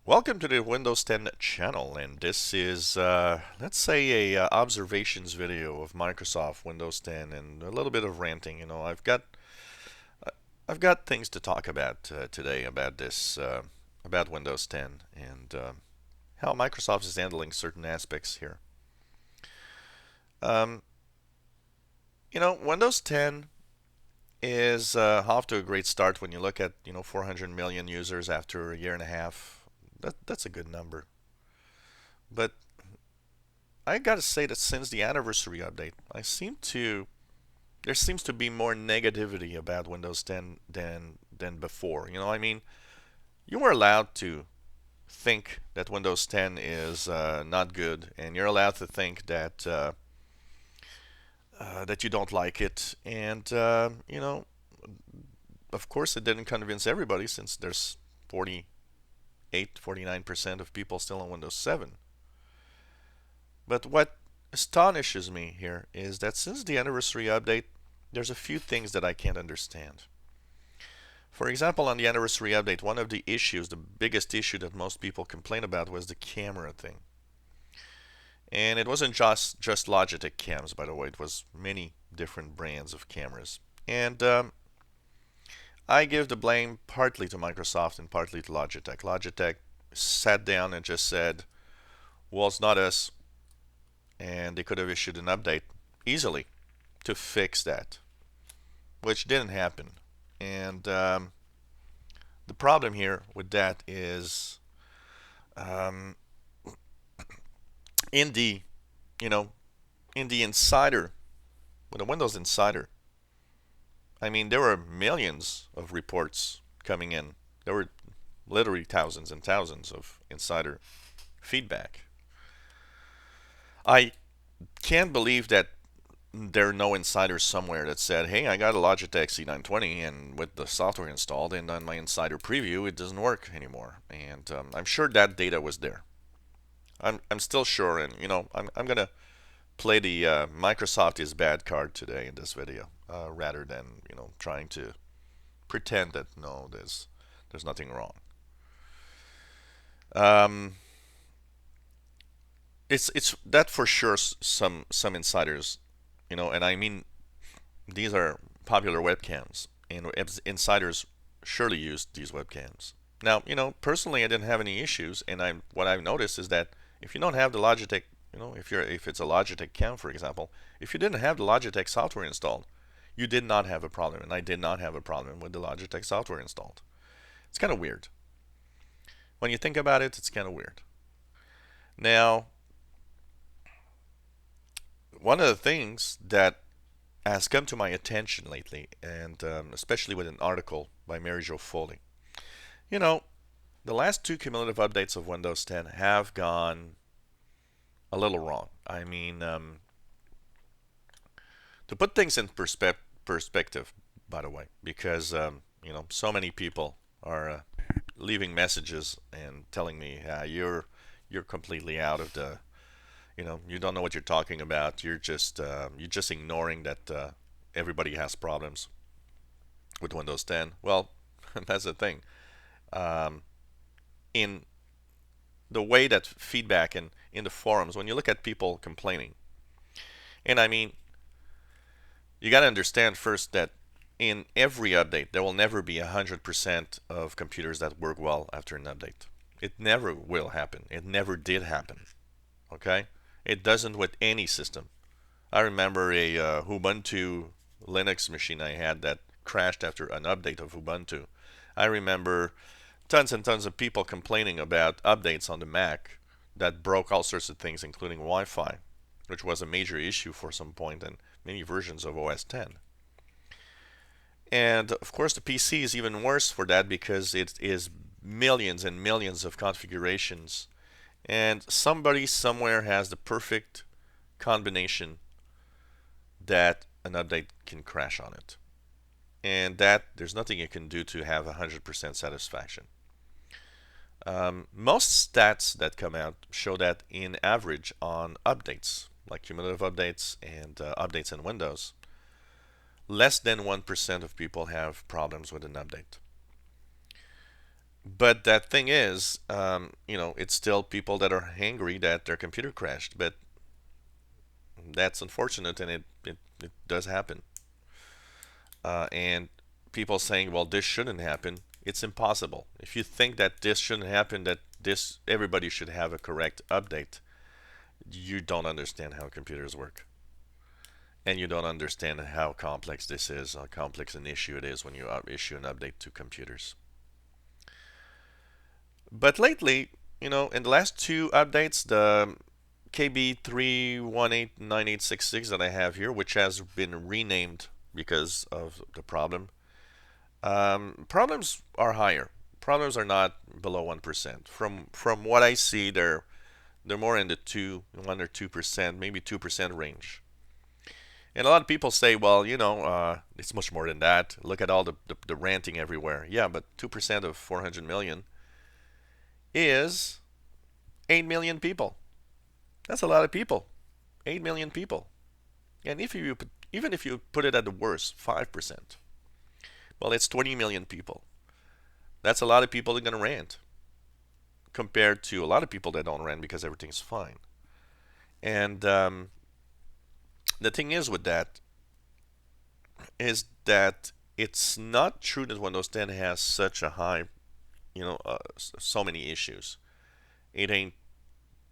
Welcome to the Windows 10 channel, and this is, let's say, a observations video of Microsoft Windows 10 and a little bit of ranting. I've got things to talk about today about this, about Windows 10 and how Microsoft is handling certain aspects here. Um, Windows 10 is off to a great start when you look at 400 million users after a year and a half. That's a good number, but I gotta say that since the anniversary update, there seems to be more negativity about Windows 10 than before. You were allowed to think that Windows 10 is not good, and you're allowed to think that you don't like it, and of course, it didn't convince everybody since there's 48, 49% of people still on Windows 7. But what astonishes me here is that since the anniversary update, there's a few things that I can't understand. For example, on the anniversary update, one of the issues, the biggest issue that most people complain about was the camera thing. And it wasn't just Logitech cams, by the way. It was many different brands of cameras. And I give the blame partly to Microsoft and partly to Logitech. Logitech sat down and just said, well, it's not us, and they could have issued an update easily to fix that, which didn't happen. And the problem here with that is um, in the you know in the Insider, with the Windows Insider, I mean there were millions of reports coming in. There were literally thousands and thousands of Insider feedback. I can't believe that there are no insiders somewhere that said, "Hey, I got a Logitech C920, and with the software installed, and on my Insider preview, it doesn't work anymore." And I'm sure that data was there. I'm still sure, and I'm gonna play the Microsoft is bad card today in this video, rather than trying to pretend that no, there's nothing wrong. Um, it's that for sure. Some insiders, and I mean these are popular webcams, and insiders surely use these webcams. Now, personally, I didn't have any issues, and what I've noticed is that if you don't have the Logitech, if it's a Logitech cam, for example, if you didn't have the Logitech software installed, you did not have a problem, and I did not have a problem with the Logitech software installed. It's kind of weird. When you think about it, it's kind of weird. Now, one of the things that has come to my attention lately, and especially with an article by Mary Jo Foley. You know, the last two cumulative updates of Windows 10 have gone a little wrong. I mean, to put things in perspective, by the way, because so many people are leaving messages and telling me you're completely out of the, you don't know what you're talking about. You're just ignoring that everybody has problems with Windows 10. Well, that's the thing. Um, in the way that feedback and in the forums, when you look at people complaining, and I mean, you got to understand first that in every update, there will never be 100% of computers that work well after an update. It never will happen. It never did happen. Okay? It doesn't with any system. I remember a Ubuntu Linux machine I had that crashed after an update of Ubuntu. I remember tons and tons of people complaining about updates on the Mac that broke all sorts of things, including Wi-Fi, which was a major issue for some point in many versions of OS 10. And of course, the PC is even worse for that because it is millions and millions of configurations, and somebody somewhere has the perfect combination that an update can crash on it. And that there's nothing you can do to have 100% satisfaction. Most stats that come out show that in average on updates, like cumulative updates and updates in Windows, less than 1% of people have problems with an update. But that thing is, it's still people that are angry that their computer crashed. But that's unfortunate, and it does happen. And people saying, well, this shouldn't happen. It's impossible. If you think that this shouldn't happen, that this everybody should have a correct update, you don't understand how computers work. And you don't understand how complex this is, how complex an issue it is when you issue an update to computers. But lately, in the last two updates, the KB3189866 that I have here, which has been renamed because of the problem, problems are higher. Problems are not below 1%. From what I see, they're more in the 1 or 2%, maybe 2% range. And a lot of people say, well, it's much more than that. Look at all the ranting everywhere. Yeah, but 2% of 400 million is 8 million people. That's a lot of people. 8 million people. And even if you put it at the worst, 5%, well, it's 20 million people. That's a lot of people that are going to rant compared to a lot of people that don't rant because everything's fine. And the thing is with that is that it's not true that Windows 10 has such a high, so many issues. It ain't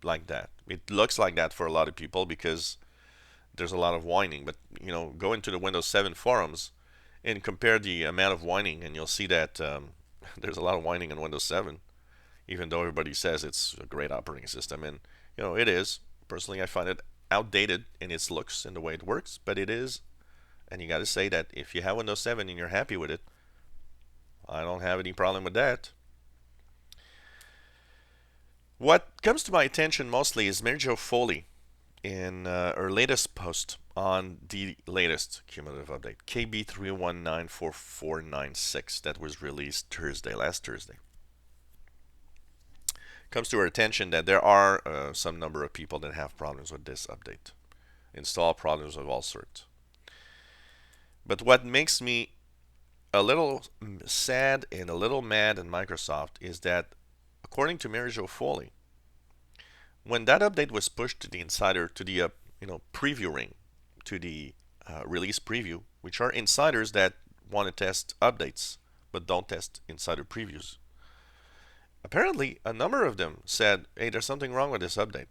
like that. It looks like that for a lot of people because there's a lot of whining. But go into the Windows 7 forums and compare the amount of whining, and you'll see that there's a lot of whining in Windows 7, even though everybody says it's a great operating system, and it is. Personally, I find it outdated in its looks and the way it works, but it is. And you got to say that if you have Windows 7 and you're happy with it, I don't have any problem with that. What comes to my attention mostly is Mary Jo Foley in her latest post on the latest cumulative update, KB3194496, that was released last Thursday. Comes to our attention that there are some number of people that have problems with this update, install problems of all sorts. But what makes me a little sad and a little mad at Microsoft is that, according to Mary Jo Foley, when that update was pushed to the insider, to the preview ring, to the release preview, which are insiders that want to test updates but don't test insider previews, apparently a number of them said, hey, there's something wrong with this update.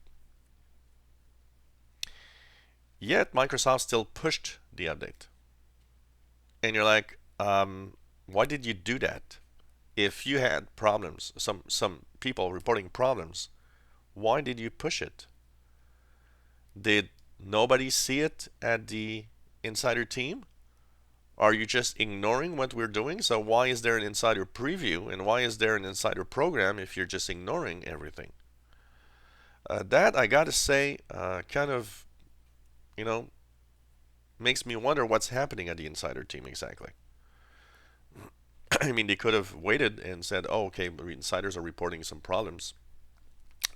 Yet Microsoft still pushed the update. And you're like, why did you do that? If you had problems, some people reporting problems, why did you push it? Did nobody see it at the insider team? Are you just ignoring what we're doing? So why is there an insider preview and why is there an insider program if you're just ignoring everything? That, I gotta say, kind of, makes me wonder what's happening at the insider team exactly. I mean, they could have waited and said, oh, okay, insiders are reporting some problems.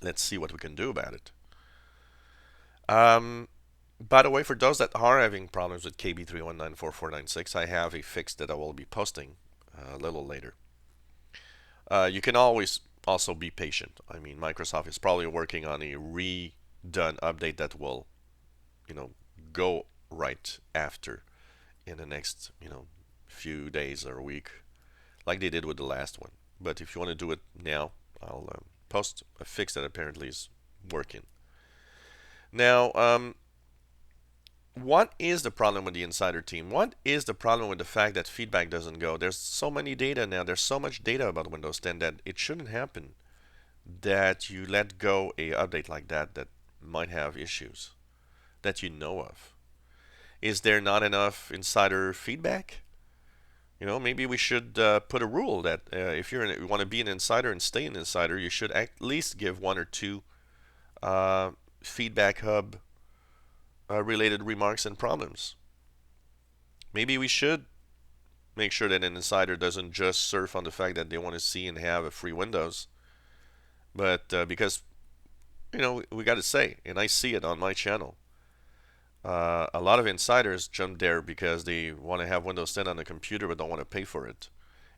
Let's see what we can do about it. By the way, for those that are having problems with KB3194496, I have a fix that I will be posting a little later. You can always also be patient. I mean, Microsoft is probably working on a redone update that will, go right after in the next, few days or a week, like they did with the last one. But if you want to do it now, I'll post a fix that apparently is working. Now, what is the problem with the insider team? What is the problem with the fact that feedback doesn't go? There's so many data now. There's so much data about Windows 10 that it shouldn't happen that you let go a update like that might have issues that you know of. Is there not enough insider feedback? Maybe we should put a rule that if you want to be an insider and stay an insider, you should at least give 1 or 2 feedback hub related remarks and problems. Maybe we should make sure that an insider doesn't just surf on the fact that they want to see and have a free Windows, but because we got to say, and I see it on my channel, a lot of insiders jump there because they want to have Windows 10 on the computer but don't want to pay for it.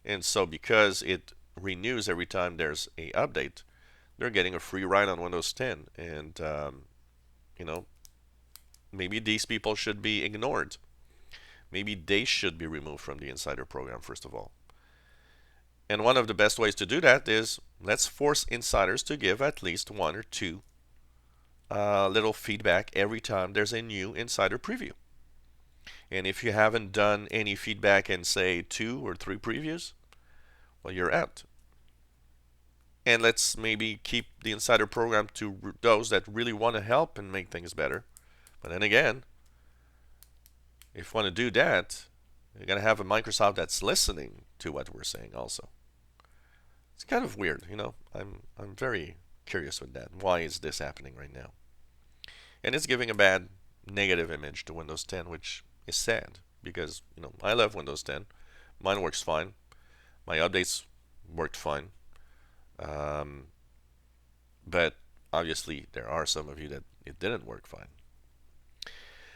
And so because it renews every time there's a update, they're getting a free ride on Windows 10. And you know, maybe these people should be ignored. Maybe they should be removed from the Insider program, first of all. And one of the best ways to do that is let's force insiders to give at least one or two little feedback every time there's a new insider preview. And if you haven't done any feedback in, say, 2 or 3 previews, well, you're out. And let's maybe keep the insider program to those that really want to help and make things better. But then again, if you want to do that, you're going to have a Microsoft that's listening to what we're saying also. It's kind of weird, you know. I'm very curious with that. Why is this happening right now? And it's giving a bad negative image to Windows 10, which is sad because, you know, I love Windows 10. Mine works fine. My updates worked fine. But obviously there are some of you that it didn't work fine.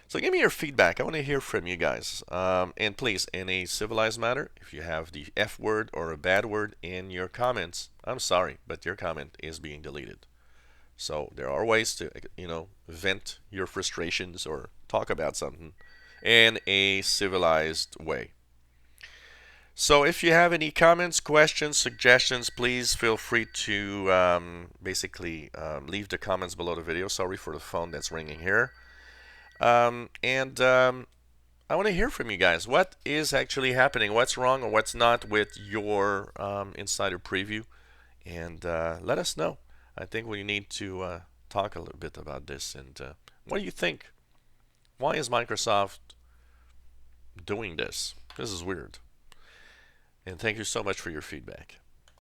So give me your feedback. I want to hear from you guys. And please, in a civilized manner, if you have the F word or a bad word in your comments, I'm sorry, but your comment is being deleted. So there are ways to, you know, vent your frustrations or talk about something in a civilized way. So if you have any comments, questions, suggestions, please feel free to basically leave the comments below the video. Sorry for the phone that's ringing here. I want to hear from you guys. What is actually happening? What's wrong or what's not with your Insider preview? And let us know. I think we need to talk a little bit about this. And what do you think? Why is Microsoft doing this? This is weird. And thank you so much for your feedback.